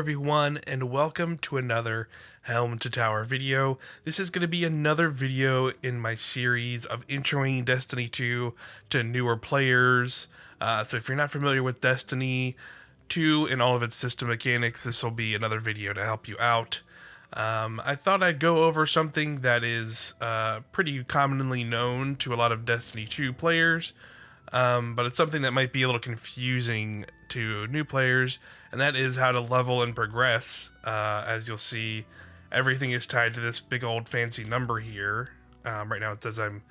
everyone, and welcome to another Helm to Tower video. This is going to be another video in my series of introing Destiny 2 to newer players. So if you're not familiar with Destiny 2 and all of its system mechanics, this will be another video to help you out. I thought I'd go over something that is pretty commonly known to a lot of Destiny 2 players, but it's something that might be a little confusing to new players, and that is how to level and progress. As you'll see, everything is tied to this big old fancy number here. Right now it says I'm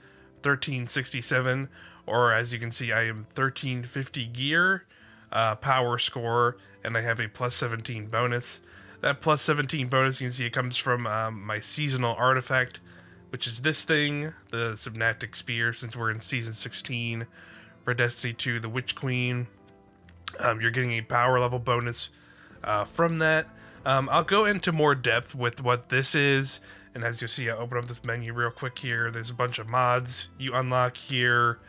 1367, or as you can see, I am 1350 gear, power score, and I have a plus 17 bonus. That plus 17 bonus, you can see it comes from my seasonal artifact, which is this thing, the Synaptic Spear, since we're in Season 16 for Destiny 2, the Witch Queen. You're getting a power level bonus from that. I'll go into more depth with what this is, and as you'll see, I'll open up this menu real quick here. There's a bunch of mods you unlock here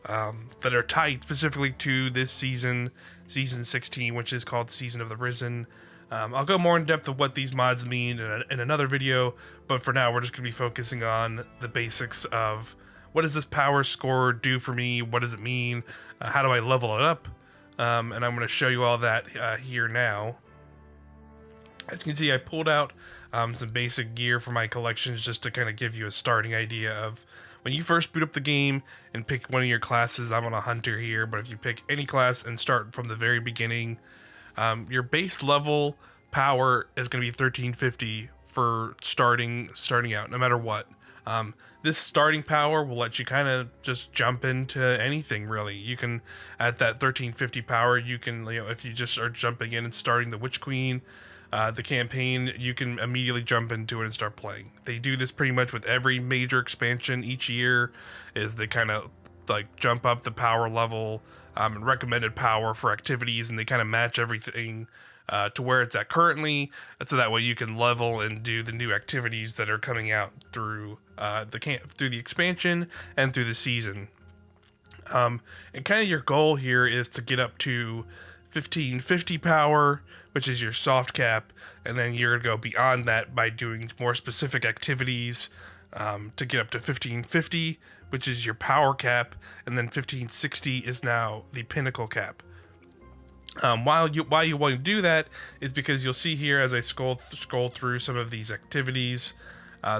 that are tied specifically to this season, Season 16, which is called Season of the Risen. I'll go more in depth of what these mods mean in another video, but for now we're just going to be focusing on the basics of what does this power score do for me, what does it mean, how do I level it up, and I'm going to show you all that here now. As you can see, I pulled out some basic gear for my collections just to kind of give you a starting idea of when you first boot up the game and pick one of your classes. I'm on a hunter here, but if you pick any class and start from the very beginning, your base level power is going to be 1350 for starting out, no matter what. This starting power will let you kind of just jump into anything, really. You can, at that 1350 power, you can, if you just are jumping in and starting the Witch Queen, the campaign, you can immediately jump into it and start playing. They do this pretty much with every major expansion each year, is they kind of like jump up the power level and recommended power for activities, and they kind of match everything to where it's at currently, so that way you can level and do the new activities that are coming out through the expansion and through the season. And kind of your goal here is to get up to 1550 power, which is your soft cap, and then you're gonna go beyond that by doing more specific activities to get up to 1550, which is your power cap, and then 1560 is now the pinnacle cap. Why you want to do that is because you'll see here as I scroll through some of these activities,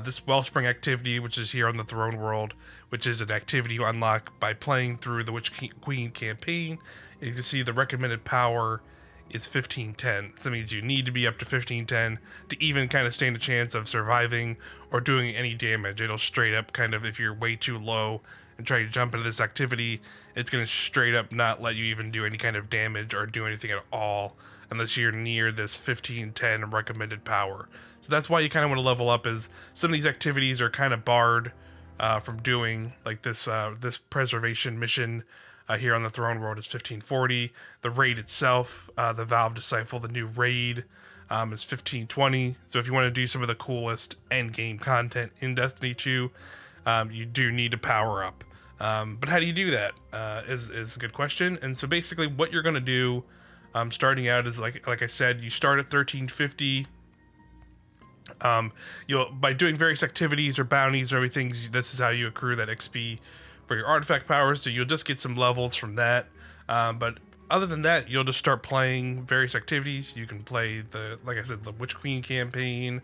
this Wellspring activity, which is here on the Throne World, which is an activity you unlock by playing through the Witch Queen campaign. And you can see the recommended power is 1510. So that means you need to be up to 1510 to even kind of stand a chance of surviving or doing any damage. It'll straight up kind of, if you're way too low and try to jump into this activity, it's going to straight up not let you even do any kind of damage or do anything at all unless you're near this 1510 recommended power. So that's why you kind of want to level up, is some of these activities are kind of barred from doing, like this this preservation mission here on the Throne World is 1540. The raid itself, the Valve Disciple, the new raid, is 1520. So if you want to do some of the coolest end game content in Destiny 2, you do need to power up. But how do you do that is a good question. And so basically what you're going to do starting out is, like I said, you start at 1350. By doing various activities or bounties or everything, this is how you accrue that XP for your artifact powers, so you'll just get some levels from that. But other than that, you'll just start playing various activities. You can play like I said, the Witch Queen campaign.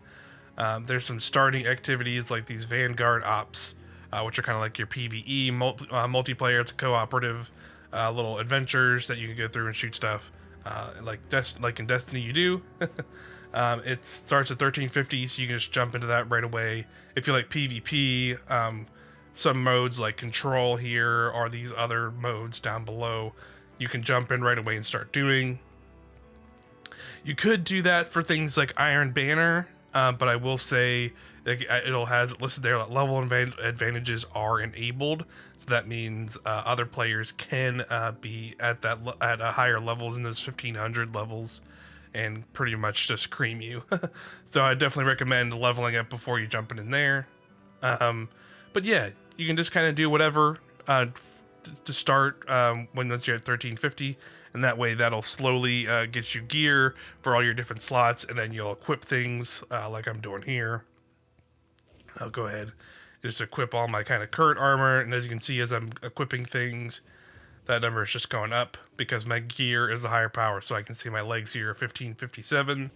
There's some starting activities like these Vanguard ops, which are kind of like your PvE multiplayer. It's a cooperative little adventures that you can go through and shoot stuff, like in Destiny you do. It starts at 1350, so you can just jump into that right away. If you like PvP, some modes like Control here or these other modes down below, you can jump in right away and start doing. You could do that for things like Iron Banner, but I will say it'll has it listed there that level advantages are enabled, so that means other players can be at a higher levels in those 1500 levels and pretty much just cream you. So I definitely recommend leveling up before you jumping in there. But yeah, you can just kind of do whatever to start once you're at 1350, and that way that'll slowly get you gear for all your different slots, and then you'll equip things like I'm doing here. I'll go ahead and just equip all my kind of current armor, and as you can see, as I'm equipping things, that number is just going up because my gear is a higher power. So I can see my legs here, 1557.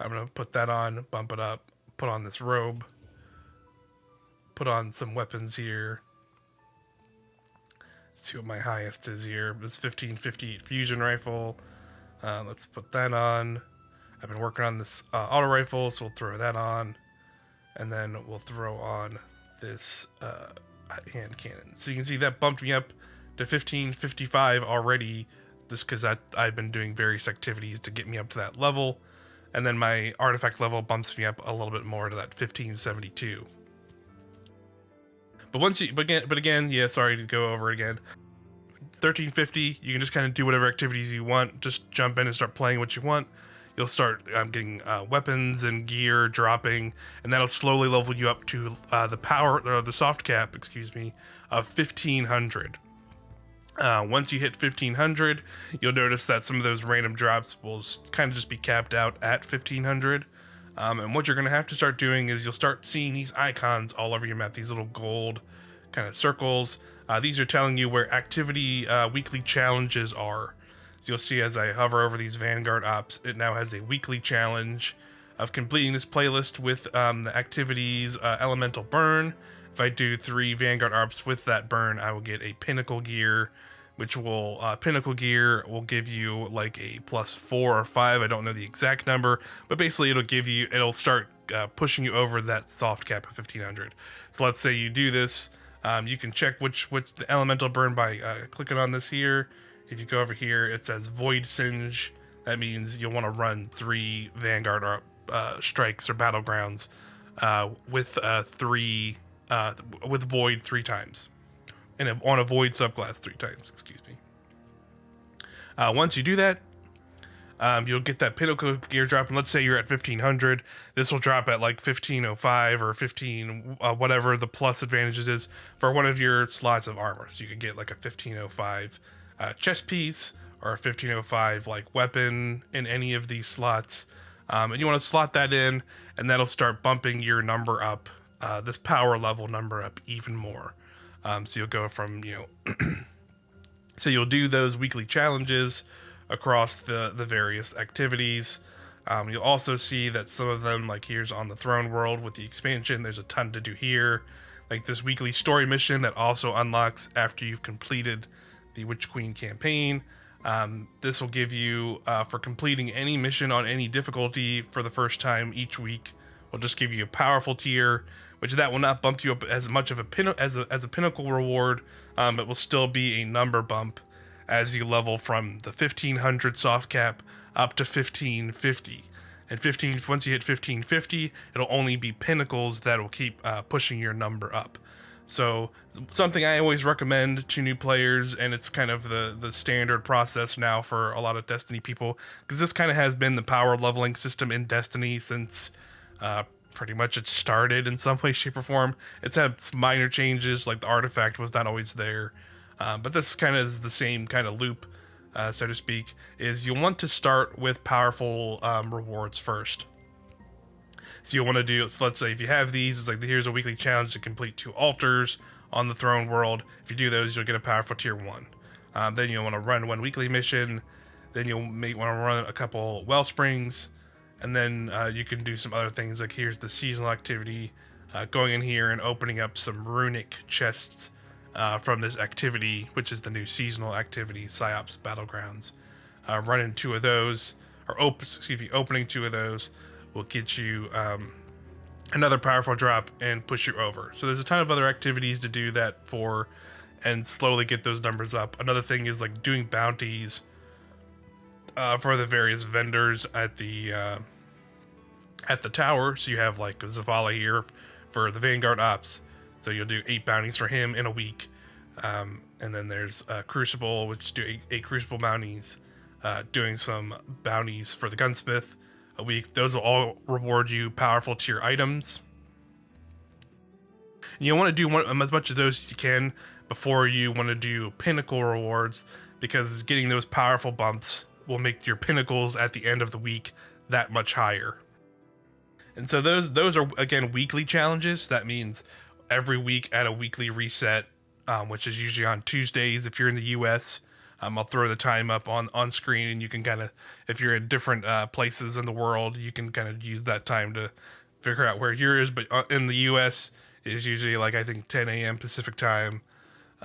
I'm going to put that on, bump it up, put on this robe, put on some weapons here. See what my highest is here. This 1558 fusion rifle. Let's put that on. I've been working on this auto rifle, so we'll throw that on. And then we'll throw on this hand cannon. So you can see that bumped me up to 1555 already, just because I've been doing various activities to get me up to that level. And then my artifact level bumps me up a little bit more to that 1572. But again, yeah, sorry to go over it again. 1350, you can just kind of do whatever activities you want. Just jump in and start playing what you want. You'll start getting weapons and gear dropping, and that'll slowly level you up to the soft cap, of 1500. Once you hit 1500, you'll notice that some of those random drops will kind of just be capped out at 1500. And what you're going to have to start doing is you'll start seeing these icons all over your map, these little gold kind of circles. These are telling you where activity weekly challenges are. So you'll see as I hover over these Vanguard ops, it now has a weekly challenge of completing this playlist with the activities Elemental Burn. If I do 3 Vanguard ops with that burn, I will get a Pinnacle Gear, which will, Pinnacle Gear will give you like a +4 or 5, I don't know the exact number, but basically it'll start pushing you over that soft cap of 1500. So let's say you do this, you can check which the Elemental Burn by clicking on this here. If you go over here, it says Void Singe. That means you'll want to run 3 Vanguard strikes or battlegrounds with Void 3 times, and on a Void subclass 3 times. Once you do that, you'll get that Pinnacle Gear drop, and let's say you're at 1500. This will drop at like 1505 or 15 whatever the plus advantages is for one of your slots of armor. So you could get like a 1505 chest piece or a 1505 like weapon in any of these slots, and you want to slot that in, and that'll start bumping your number up, this power level number up even more. So you'll go from, so you'll do those weekly challenges across the various activities. You'll also see that some of them, like here's on the Throne World with the expansion, there's a ton to do here. Like this weekly story mission that also unlocks after you've completed the Witch Queen campaign. This will give you, for completing any mission on any difficulty for the first time each week, will just give you a powerful tier, which that will not bump you up as much of a pinnacle reward, but will still be a number bump as you level from the 1500 soft cap up to 1550. And once you hit 1550, it'll only be pinnacles that will keep pushing your number up. So something I always recommend to new players, and it's kind of the standard process now for a lot of Destiny people, because this kind of has been the power leveling system in Destiny since pretty much it started in some way, shape, or form. It's had some minor changes, like the artifact was not always there, but this kind of is the same kind of loop, so to speak, is you want to start with powerful rewards first. So you'll want to do, so let's say if you have these, it's like here's a weekly challenge to complete 2 altars on the Throne World. If you do those, you'll get a powerful tier 1. Then you'll want to run 1 weekly mission. Then you'll may want to run a couple Wellsprings. And then you can do some other things, like here's the seasonal activity, going in here and opening up some runic chests from this activity, which is the new seasonal activity, Psyops Battlegrounds. Running 2 of those, or opening 2 of those will get you another powerful drop and push you over. So there's a ton of other activities to do that for, and slowly get those numbers up. Another thing is like doing bounties for the various vendors at the tower. So you have like Zavala here for the Vanguard ops, so you'll do 8 bounties for him in a week, and then there's Crucible, which do 8 Crucible bounties, doing some bounties for the Gunsmith a week. Those will all reward you powerful tier items. And you'll want to do as much of those as you can before you want to do pinnacle rewards, because getting those powerful bumps will make your pinnacles at the end of the week that much higher. And so those are, again, weekly challenges. That means every week at a weekly reset, which is usually on Tuesdays if you're in the US. I'll throw the time up on screen, and you can kind of, if you're in different places in the world, you can kind of use that time to figure out where yours is. But in the US, is usually like, I think, 10 a.m. Pacific time,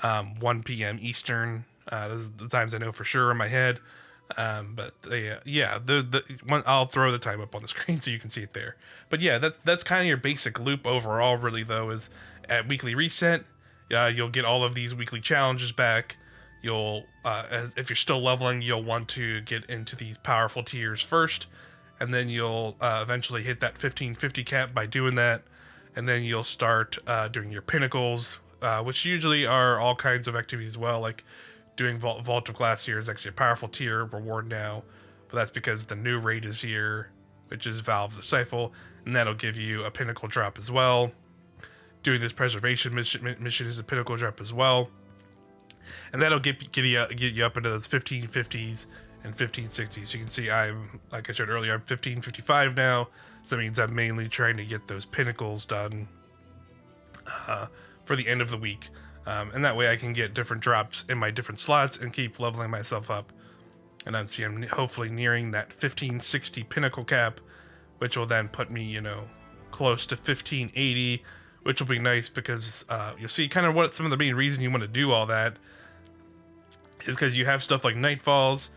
1 p.m. Eastern. Those are the times I know for sure in my head. But I'll throw the time up on the screen so you can see it there. But yeah, that's kind of your basic loop overall, really, though, is at weekly reset, you'll get all of these weekly challenges back. You'll, if you're still leveling, you'll want to get into these powerful tiers first, and then you'll eventually hit that 1550 cap by doing that, and then you'll start doing your pinnacles, which usually are all kinds of activities as well, like doing Vault of Glass here is actually a powerful tier reward now, but that's because the new raid is here, which is Valve Disciple, and that'll give you a pinnacle drop as well. Doing this preservation mission is a pinnacle drop as well, and that'll get you up into those 1550s and 1560s. You can see I'm, like I showed earlier, I'm 1555 now, so that means I'm mainly trying to get those pinnacles done for the end of the week. And that way I can get different drops in my different slots and keep leveling myself up. And I'm hopefully nearing that 1560 pinnacle cap, which will then put me, close to 1580, which will be nice because you'll see kind of what some of the main reason you want to do all that is because you have stuff like Nightfalls,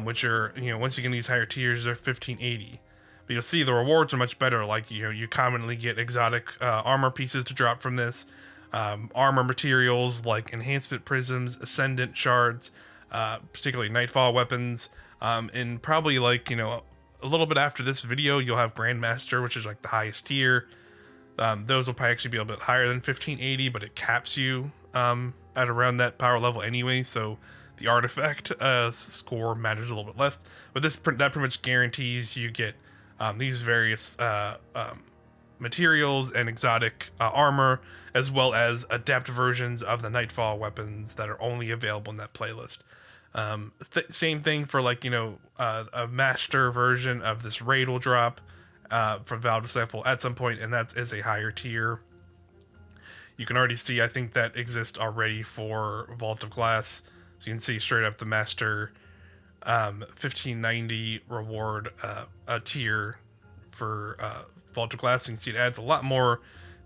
which are, once you get in these higher tiers, they're 1580. But you'll see the rewards are much better. Like, you commonly get exotic armor pieces to drop from this. Armor materials like enhancement prisms, ascendant shards, particularly nightfall weapons, and probably like, a little bit after this video, you'll have Grandmaster, which is like the highest tier. Those will probably actually be a bit higher than 1580, but it caps you at around that power level anyway, so the artifact score matters a little bit less. But that pretty much guarantees you get these various materials and exotic armor, as well as adapt versions of the Nightfall weapons that are only available in that playlist. Same thing for like, a master version of this raid will drop from Valve Disciple at some point, and that is a higher tier. You can already see, I think that exists already for Vault of Glass. So you can see straight up the master 1590 reward tier for Vault of Glass. You can see it adds a lot more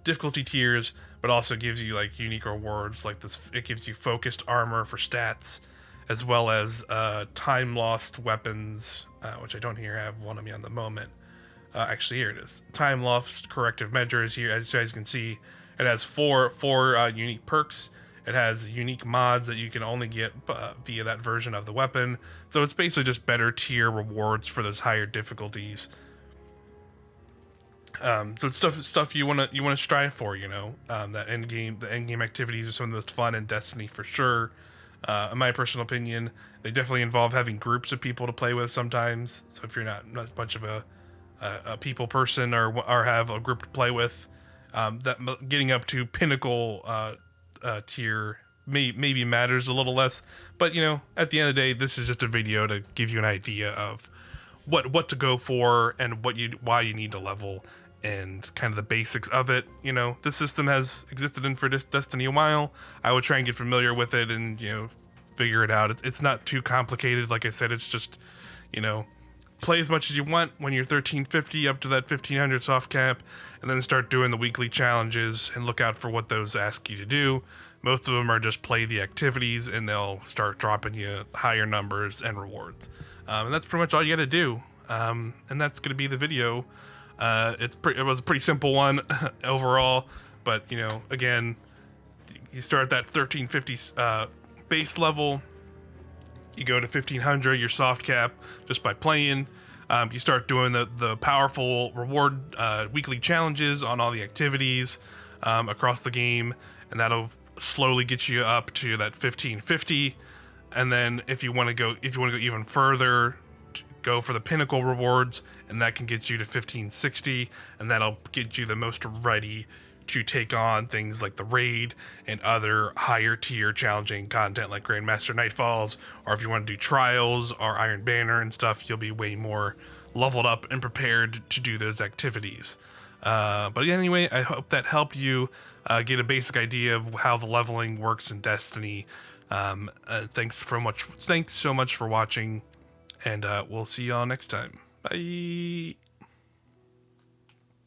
difficulty tiers, but also gives you like unique rewards like this. It gives you focused armor for stats, as well as time lost weapons, which I don't have one of me on the moment. Actually, here it is. Time lost corrective measures here. As you guys can see, it has four unique perks. It has unique mods that you can only get via that version of the weapon. So it's basically just better tier rewards for those higher difficulties. So it's stuff you want to strive for, that the end game activities are some of the most fun in Destiny for sure. In my personal opinion, they definitely involve having groups of people to play with sometimes. So if you're not much of a people person or have a group to play with, that getting up to pinnacle tier maybe matters a little less. But at the end of the day, this is just a video to give you an idea of what to go for and why you need to level, and kind of the basics of it. This system has existed in for Destiny a while. I would try and get familiar with it and figure it out. It's not too complicated. Like I said, it's just play as much as you want when you're 1350 up to that 1500 soft cap, and then start doing the weekly challenges and look out for what those ask you to do. Most of them are just play the activities, and they'll start dropping you higher numbers and rewards. And that's pretty much all you got to do. And that's going to be the video. It was a pretty simple one overall, but again, you start at that 1350 base level. You go to 1500, your soft cap, just by playing. You start doing the powerful reward weekly challenges on all the activities across the game, and that'll slowly get you up to that 1550. And then if you want to go even further, go for the pinnacle rewards, and that can get you to 1560, and that'll get you the most ready to take on things like the raid and other higher tier challenging content like Grandmaster Nightfalls, or if you want to do trials or Iron Banner and stuff, you'll be way more leveled up and prepared to do those activities. But anyway, I hope that helped you get a basic idea of how the leveling works in Destiny. Thanks so much for watching, and we'll see y'all next time. Bye.